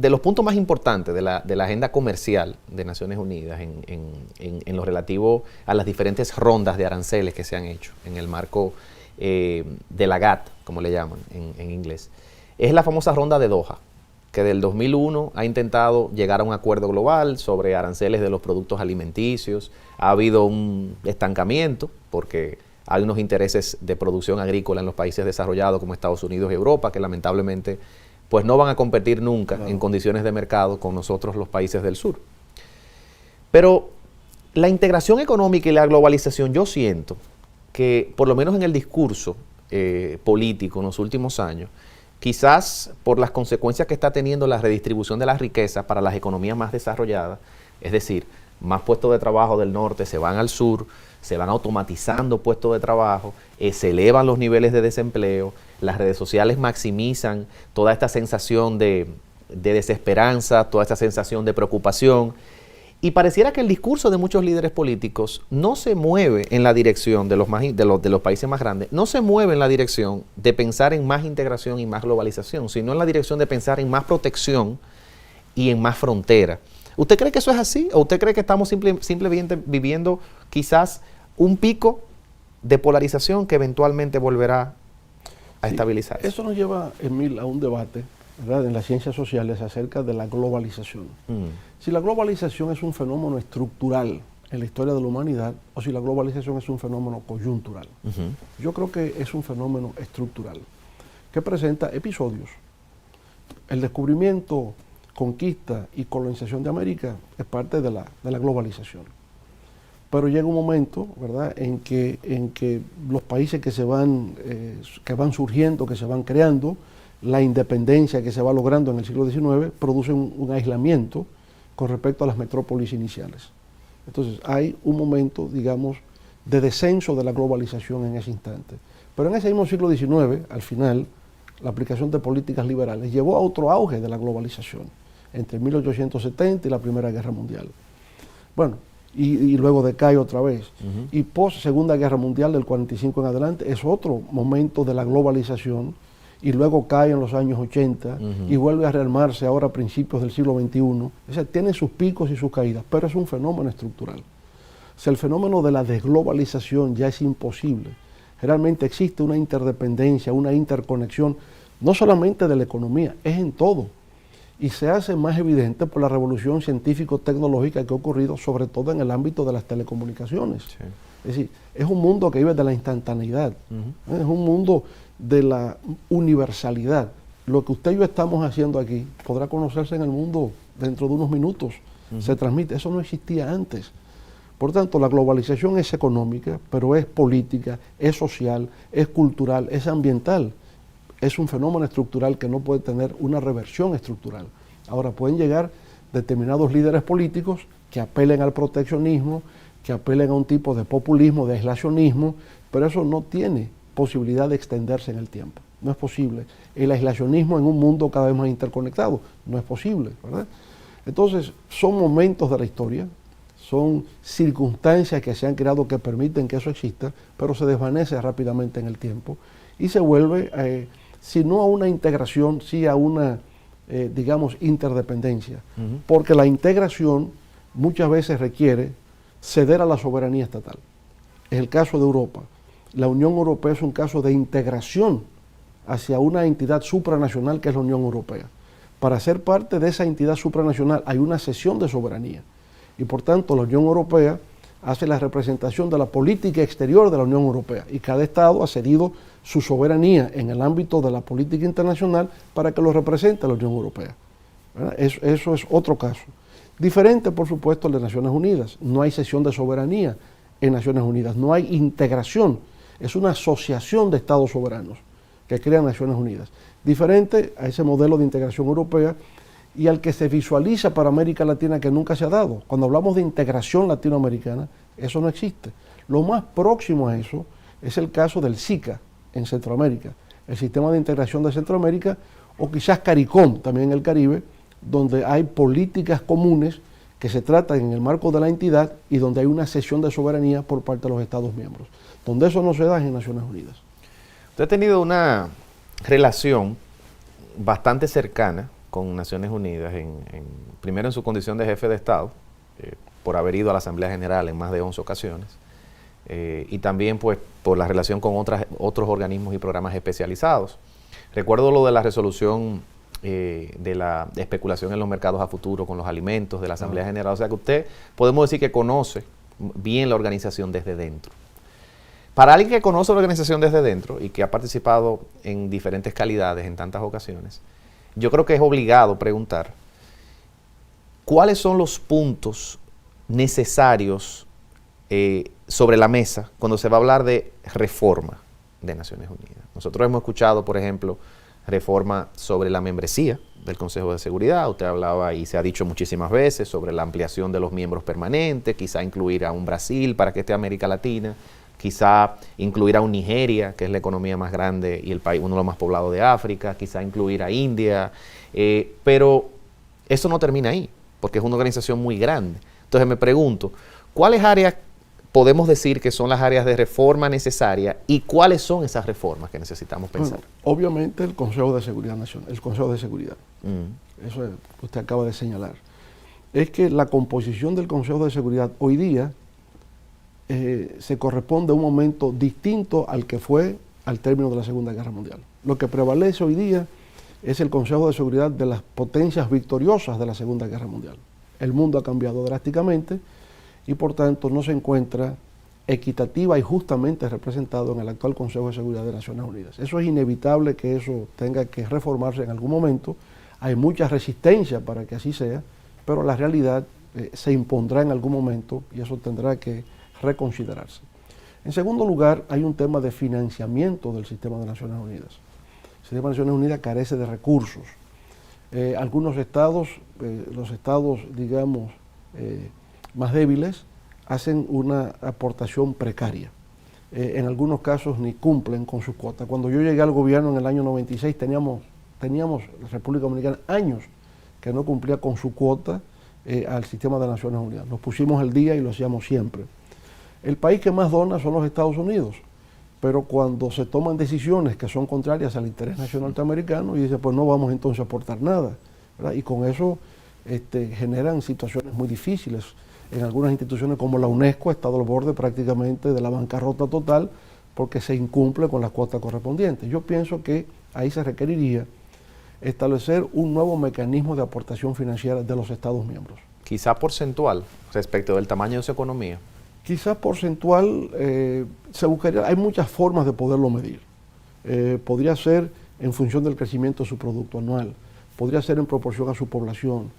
los puntos más importantes de la agenda comercial de Naciones Unidas en lo relativo a las diferentes rondas de aranceles que se han hecho en el marco de la GATT, como le llaman en inglés, es la famosa ronda de Doha, que del 2001 ha intentado llegar a un acuerdo global sobre aranceles de los productos alimenticios. Ha habido un estancamiento porque hay unos intereses de producción agrícola en los países desarrollados como Estados Unidos y Europa que lamentablemente pues no van a competir nunca en condiciones de mercado con nosotros los países del sur. Pero la integración económica y la globalización, yo siento que por lo menos en el discurso político en los últimos años, quizás por las consecuencias que está teniendo la redistribución de la riqueza para las economías más desarrolladas, es decir, más puestos de trabajo del norte se van al sur, se van automatizando puestos de trabajo, se elevan los niveles de desempleo, las redes sociales maximizan toda esta sensación de desesperanza, toda esta sensación de preocupación, y pareciera que el discurso de muchos líderes políticos no se mueve en la dirección de los países más grandes, no se mueve en la dirección de pensar en más integración y más globalización, sino en la dirección de pensar en más protección y en más frontera. ¿Usted cree que eso es así? ¿O usted cree que estamos simplemente viviendo quizás un pico de polarización que eventualmente volverá a estabilizarse? Eso nos lleva, Emil, a un debate, ¿verdad?, en las ciencias sociales acerca de la globalización. Si la globalización es un fenómeno estructural en la historia de la humanidad o si la globalización es un fenómeno coyuntural. Yo creo que es un fenómeno estructural que presenta episodios. El descubrimiento, conquista y colonización de América es parte de la globalización. Pero llega un momento, ¿verdad?, en que los países que van surgiendo, que se van creando, la independencia que se va logrando en el siglo XIX, producen un aislamiento con respecto a las metrópolis iniciales. Entonces hay un momento, digamos, de descenso de la globalización en ese instante. Pero en ese mismo siglo XIX, al final, la aplicación de políticas liberales llevó a otro auge de la globalización, entre 1870 y la Primera Guerra Mundial. Bueno, y luego decae otra vez. Y post Segunda Guerra Mundial, del 45 en adelante, es otro momento de la globalización, y luego cae en los años 80 y vuelve a rearmarse ahora a principios del siglo XXI. O sea, tiene sus picos y sus caídas, pero es un fenómeno estructural. O sea, el fenómeno de la desglobalización ya es imposible. Realmente existe una interdependencia, una interconexión no solamente de la economía, es en todo. Y se hace más evidente por la revolución científico-tecnológica que ha ocurrido, sobre todo en el ámbito de las telecomunicaciones. Sí. Es decir, es un mundo que vive de la instantaneidad, es un mundo de la universalidad. Lo que usted y yo estamos haciendo aquí podrá conocerse en el mundo dentro de unos minutos, se transmite, eso no existía antes. Por tanto, la globalización es económica, pero es política, es social, es cultural, es ambiental. Es un fenómeno estructural que no puede tener una reversión estructural. Ahora, pueden llegar determinados líderes políticos que apelen al proteccionismo, que apelen a un tipo de populismo, de aislacionismo, pero eso no tiene posibilidad de extenderse en el tiempo. No es posible. El aislacionismo en un mundo cada vez más interconectado, no es posible, ¿verdad? Entonces, son momentos de la historia, son circunstancias que se han creado que permiten que eso exista, pero se desvanece rápidamente en el tiempo y se vuelve, si no a una integración, sí a una, digamos, interdependencia. Porque la integración muchas veces requiere ceder a la soberanía estatal. Es el caso de Europa. La Unión Europea es un caso de integración hacia una entidad supranacional que es la Unión Europea. Para ser parte de esa entidad supranacional hay una cesión de soberanía. Y por tanto la Unión Europea hace la representación de la política exterior de la Unión Europea y cada Estado ha cedido su soberanía en el ámbito de la política internacional para que lo represente la Unión Europea. Eso es otro caso. Diferente, por supuesto, al de Naciones Unidas. No hay cesión de soberanía en Naciones Unidas, no hay integración, es una asociación de Estados soberanos que crean Naciones Unidas. Diferente a ese modelo de integración europea y al que se visualiza para América Latina que nunca se ha dado. Cuando hablamos de integración latinoamericana, eso no existe. Lo más próximo a eso es el caso del SICA en Centroamérica, el Sistema de Integración de Centroamérica, o quizás CARICOM, también en el Caribe, donde hay políticas comunes que se tratan en el marco de la entidad y donde hay una cesión de soberanía por parte de los Estados miembros. Donde eso no se da es en Naciones Unidas. Usted ha tenido una relación bastante cercana con Naciones Unidas, primero en su condición de jefe de Estado, por haber ido a la Asamblea General en más de 11 ocasiones, y también pues por la relación con otros organismos y programas especializados. Recuerdo lo de la resolución de la especulación en los mercados a futuro con los alimentos de la Asamblea General, o sea que usted podemos decir que conoce bien la organización desde dentro. Para alguien que conoce la organización desde dentro y que ha participado en diferentes calidades en tantas ocasiones, yo creo que es obligado preguntar cuáles son los puntos necesarios sobre la mesa cuando se va a hablar de reforma de Naciones Unidas. Nosotros hemos escuchado, por ejemplo, reforma sobre la membresía del Consejo de Seguridad. Usted hablaba y se ha dicho muchísimas veces sobre la ampliación de los miembros permanentes, quizá incluir a un Brasil para que esté América Latina, quizá incluir a un Nigeria, que es la economía más grande y el país, uno de los más poblados de África, quizá incluir a India, pero eso no termina ahí, porque es una organización muy grande. Entonces me pregunto, ¿cuáles áreas podemos decir que son las áreas de reforma necesaria y cuáles son esas reformas que necesitamos pensar? Bueno, obviamente el Consejo de Seguridad Nacional, el Consejo de Seguridad, eso usted acaba de señalar, es que la composición del Consejo de Seguridad hoy día se corresponde a un momento distinto al que fue al término de la Segunda Guerra Mundial. Lo que prevalece hoy día es el Consejo de Seguridad de las potencias victoriosas de la Segunda Guerra Mundial. El mundo ha cambiado drásticamente y por tanto no se encuentra equitativa y justamente representado en el actual Consejo de Seguridad de Naciones Unidas. Eso es inevitable que eso tenga que reformarse en algún momento. Hay mucha resistencia para que así sea, pero la realidad se impondrá en algún momento y eso tendrá que reconsiderarse. En segundo lugar, hay un tema de financiamiento del sistema de Naciones Unidas. El sistema de Naciones Unidas carece de recursos. Algunos estados, los estados, digamos, más débiles, hacen una aportación precaria. En algunos casos ni cumplen con su cuota. Cuando yo llegué al gobierno en el año 96, teníamos la República Dominicana años que no cumplía con su cuota al sistema de Naciones Unidas. Nos pusimos al día y lo hacíamos siempre. El país que más dona son los Estados Unidos, pero cuando se toman decisiones que son contrarias al interés nacional norteamericano, y dice, pues no vamos entonces a aportar nada, ¿verdad? Y con eso generan situaciones muy difíciles. En algunas instituciones como la UNESCO ha estado al borde prácticamente de la bancarrota total, porque se incumple con las cuotas correspondientes. Yo pienso que ahí se requeriría establecer un nuevo mecanismo de aportación financiera de los Estados miembros. Quizá porcentual respecto del tamaño de su economía. Quizás porcentual, se buscaría, hay muchas formas de poderlo medir. Podría ser en función del crecimiento de su producto anual, podría ser en proporción a su población,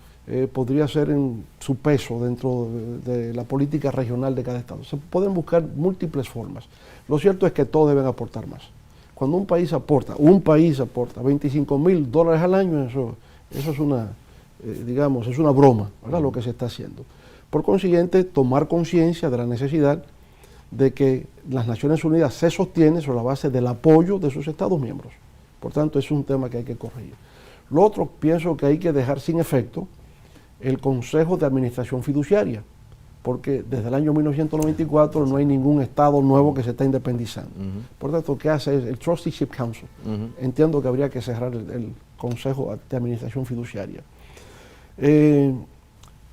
podría ser en su peso dentro de la política regional de cada estado. Se pueden buscar múltiples formas. Lo cierto es que todos deben aportar más. Cuando un país aporta $25,000 al año, eso es una, digamos, es una broma, ¿verdad? Lo que se está haciendo. Por consiguiente, tomar conciencia de la necesidad de que las Naciones Unidas se sostienen sobre la base del apoyo de sus Estados miembros. Por tanto, es un tema que hay que corregir. Lo otro, pienso que hay que dejar sin efecto el Consejo de Administración Fiduciaria, porque desde el año 1994 no hay ningún Estado nuevo que se está independizando. Por tanto, ¿qué hace? Es el Trusteeship Council. Entiendo que habría que cerrar el Consejo de Administración Fiduciaria.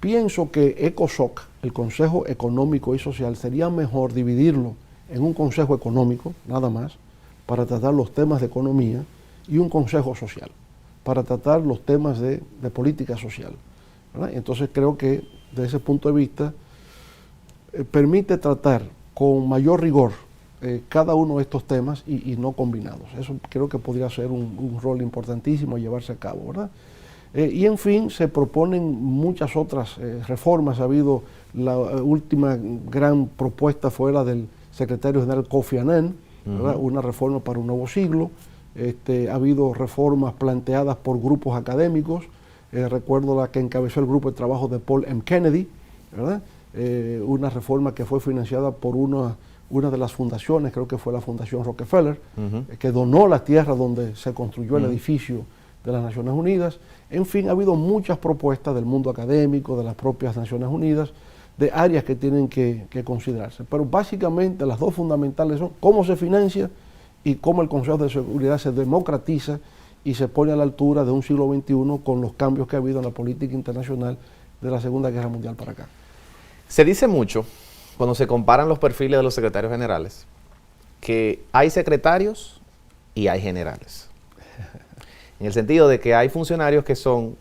Pienso que ECOSOC, el Consejo Económico y Social, sería mejor dividirlo en un Consejo Económico, nada más, para tratar los temas de economía, y un Consejo Social, para tratar los temas de política social, ¿verdad? Entonces creo que, desde ese punto de vista, permite tratar con mayor rigor cada uno de estos temas y no combinados. Eso creo que podría ser un rol importantísimo a llevarse a cabo, ¿verdad? Y en fin, se proponen muchas otras reformas. Ha habido la última gran propuesta fue la del secretario general Kofi Annan, ¿verdad? Una reforma para un nuevo siglo. Ha habido reformas planteadas por grupos académicos. Recuerdo la que encabezó el grupo de trabajo de Paul M. Kennedy, ¿verdad? Una reforma que fue financiada por una de las fundaciones, creo que fue la Fundación Rockefeller, que donó la tierra donde se construyó el edificio de las Naciones Unidas. En fin, ha habido muchas propuestas del mundo académico, de las propias Naciones Unidas, de áreas que tienen que considerarse. Pero básicamente las dos fundamentales son cómo se financia y cómo el Consejo de Seguridad se democratiza y se pone a la altura de un siglo XXI con los cambios que ha habido en la política internacional de la Segunda Guerra Mundial para acá. Se dice mucho, cuando se comparan los perfiles de los secretarios generales, que hay secretarios y hay generales. En el sentido de que hay funcionarios que son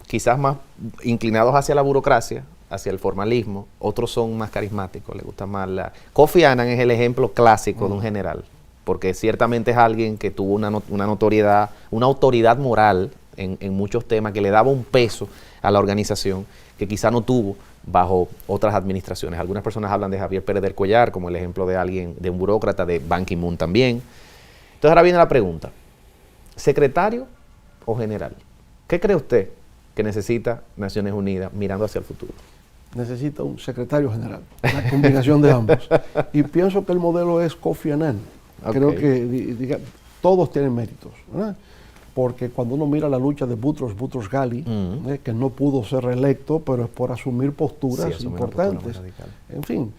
quizás más inclinados hacia la burocracia, hacia el formalismo, otros son más carismáticos, les gusta más la... Kofi Annan es el ejemplo clásico de un general, porque ciertamente es alguien que tuvo una notoriedad, una autoridad moral en muchos temas, que le daba un peso a la organización que quizá no tuvo bajo otras administraciones. Algunas personas hablan de Javier Pérez del Cuellar como el ejemplo de alguien, de un burócrata, de Ban Ki-moon también. Entonces ahora viene la pregunta, ¿secretario o general? ¿Qué cree usted que necesita Naciones Unidas mirando hacia el futuro? Necesita un secretario general, una combinación de ambos. Y pienso que el modelo es Kofi Annan. Creo que todos tienen méritos, ¿verdad? Porque cuando uno mira la lucha de Boutros Ghali, que no pudo ser reelecto, pero es por asumir posturas importantes. En fin,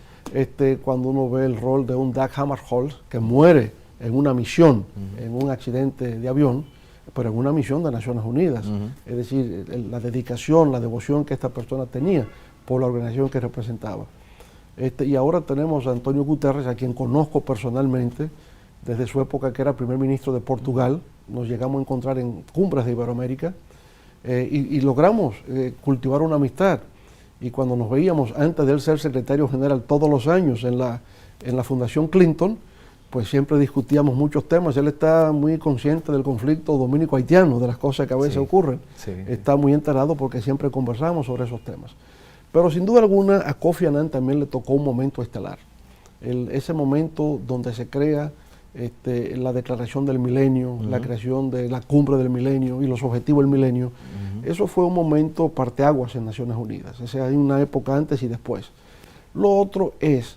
cuando uno ve el rol de un Dag Hammarskjöld, que muere en una misión, en un accidente de avión, pero en una misión de Naciones Unidas. Es decir, la dedicación, la devoción que esta persona tenía por la organización que representaba. Y ahora tenemos a Antonio Guterres, a quien conozco personalmente, desde su época que era primer ministro de Portugal. Nos llegamos a encontrar en cumbres de Iberoamérica y logramos cultivar una amistad. Y cuando nos veíamos antes de él ser secretario general todos los años en la Fundación Clinton, pues siempre discutíamos muchos temas. Él está muy consciente del conflicto dominico-haitiano, de las cosas que a veces ocurren. Está muy enterado porque siempre conversamos sobre esos temas. Pero sin duda alguna a Kofi Annan también le tocó un momento estelar. Ese momento donde se crea la declaración del milenio, la creación de la cumbre del milenio y los objetivos del milenio. Eso fue un momento parteaguas en Naciones Unidas. O sea, hay una época antes y después. Lo otro es,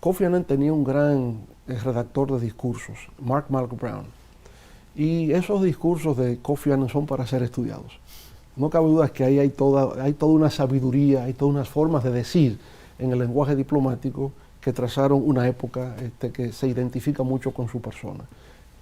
Kofi Annan tenía un gran redactor de discursos, Mark Malcolm Brown. Y esos discursos de Kofi Annan son para ser estudiados. No cabe duda que ahí hay toda una sabiduría, hay todas unas formas de decir en el lenguaje diplomático que trazaron una época que se identifica mucho con su persona.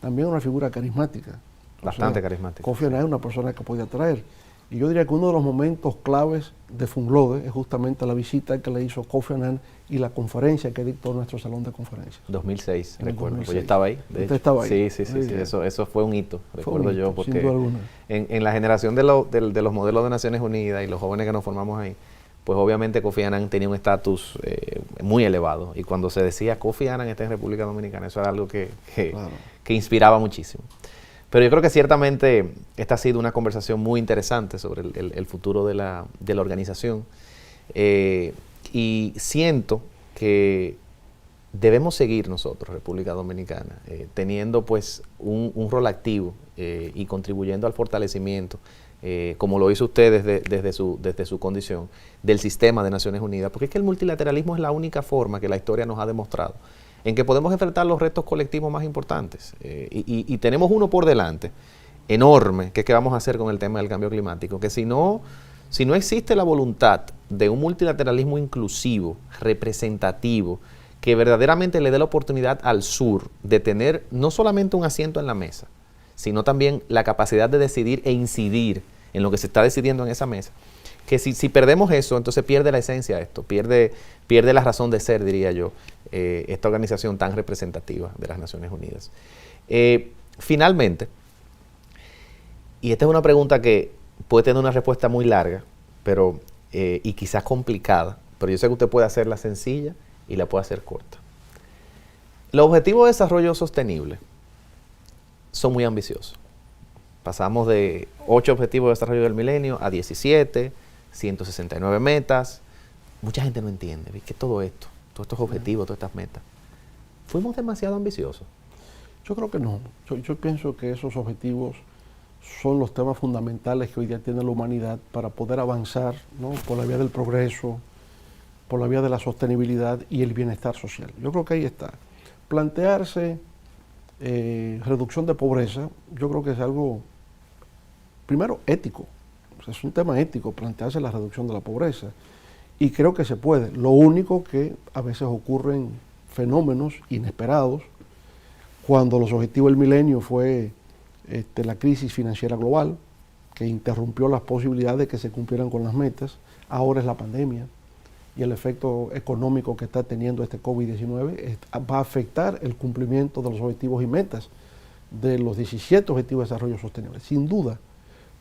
También una figura carismática. Bastante carismática. Kofi Annan es una persona que podía atraer. Y yo diría que uno de los momentos claves de Funglode es justamente la visita que le hizo Kofi Annan y la conferencia que dictó nuestro salón de conferencias. 2006, recuerdo. 2006. Pues yo estaba ahí. ¿Usted estaba ahí? Sí. Eso fue un hito, recuerdo yo, porque sin duda alguna. En la generación de los modelos de Naciones Unidas y los jóvenes que nos formamos ahí, pues obviamente Kofi Annan tenía un estatus muy elevado. Y cuando se decía Kofi Annan está en República Dominicana, eso era algo que inspiraba muchísimo. Pero yo creo que ciertamente esta ha sido una conversación muy interesante sobre el futuro de la organización. Y siento que debemos seguir nosotros, República Dominicana, teniendo pues un rol activo y contribuyendo al fortalecimiento, como lo hizo usted desde su condición, del sistema de Naciones Unidas, porque es que el multilateralismo es la única forma que la historia nos ha demostrado en que podemos enfrentar los retos colectivos más importantes. Y tenemos uno por delante, enorme, que es qué vamos a hacer con el tema del cambio climático, que si no existe la voluntad de un multilateralismo inclusivo, representativo, que verdaderamente le dé la oportunidad al sur de tener no solamente un asiento en la mesa, sino también la capacidad de decidir e incidir en lo que se está decidiendo en esa mesa, que si perdemos eso, entonces pierde la esencia de esto, pierde la razón de ser, diría yo, esta organización tan representativa de las Naciones Unidas. Finalmente, y esta es una pregunta que puede tener una respuesta muy larga, pero y quizás complicada, pero yo sé que usted puede hacerla sencilla y la puede hacer corta. Los objetivos de desarrollo sostenible son muy ambiciosos. Pasamos de 8 objetivos de desarrollo del milenio a 17, 169 metas. Mucha gente no entiende, ¿ves? Que todo esto, todos estos objetivos, todas estas metas, ¿fuimos demasiado ambiciosos? Yo creo que no. Yo pienso que esos objetivos son los temas fundamentales que hoy día tiene la humanidad para poder avanzar, ¿no?, por la vía del progreso, por la vía de la sostenibilidad y el bienestar social. Yo creo que ahí está. Plantearse reducción de pobreza, yo creo que es algo, primero, ético. O sea, es un tema ético plantearse la reducción de la pobreza. Y creo que se puede. Lo único que a veces ocurren fenómenos inesperados. Cuando los objetivos del milenio fue la crisis financiera global, que interrumpió las posibilidades de que se cumplieran con las metas. Ahora es la pandemia y el efecto económico que está teniendo este COVID-19 va a afectar el cumplimiento de los objetivos y metas de los 17 objetivos de desarrollo sostenible, sin duda.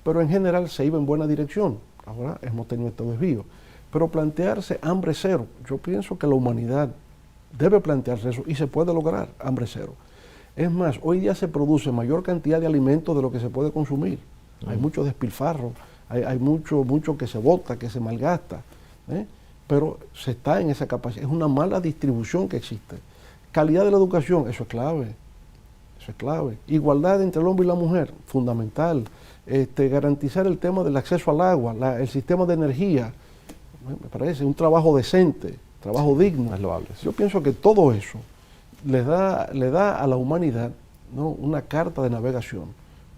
Pero en general se iba en buena dirección. Ahora hemos tenido este desvío. Pero plantearse hambre cero, yo pienso que la humanidad debe plantearse eso y se puede lograr hambre cero. Es más, hoy día se produce mayor cantidad de alimentos de lo que se puede consumir. Hay mucho despilfarro, hay mucho que se bota, que se malgasta, pero se está en esa capacidad. Es una mala distribución que existe. Calidad de la educación, eso es clave. Eso es clave. Igualdad entre el hombre y la mujer, fundamental. Garantizar el tema del acceso al agua, el sistema de energía, me parece, un trabajo decente, trabajo digno. Es loable. Yo pienso que todo eso le da a la humanidad, ¿no?, una carta de navegación,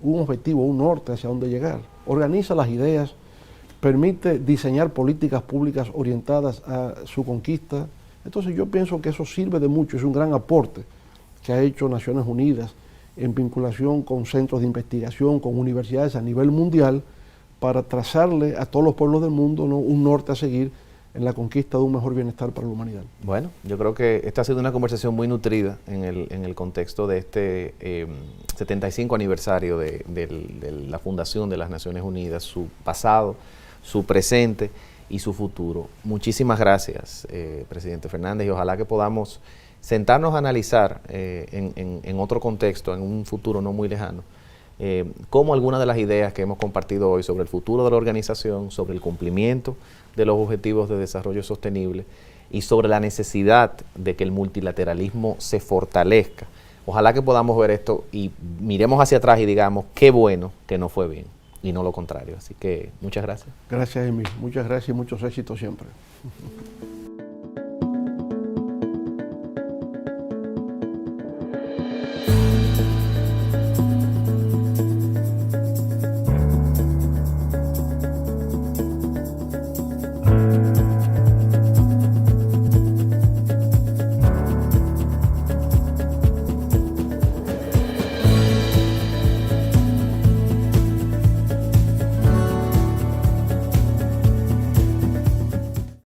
un objetivo, un norte hacia dónde llegar. Organiza las ideas, permite diseñar políticas públicas orientadas a su conquista. Entonces yo pienso que eso sirve de mucho, es un gran aporte que ha hecho Naciones Unidas en vinculación con centros de investigación, con universidades a nivel mundial, para trazarle a todos los pueblos del mundo, ¿no?, un norte a seguir en la conquista de un mejor bienestar para la humanidad. Bueno, yo creo que esta ha sido una conversación muy nutrida en el contexto de este 75 aniversario de la fundación de las Naciones Unidas, su pasado, su presente y su futuro. Muchísimas gracias, presidente Fernández, y ojalá que podamos sentarnos a analizar en otro contexto, en un futuro no muy lejano, cómo algunas de las ideas que hemos compartido hoy sobre el futuro de la organización, sobre el cumplimiento de los objetivos de desarrollo sostenible y sobre la necesidad de que el multilateralismo se fortalezca. Ojalá que podamos ver esto y miremos hacia atrás y digamos qué bueno que no fue bien y no lo contrario. Así que muchas gracias. Gracias, Emil. Muchas gracias y muchos éxitos siempre.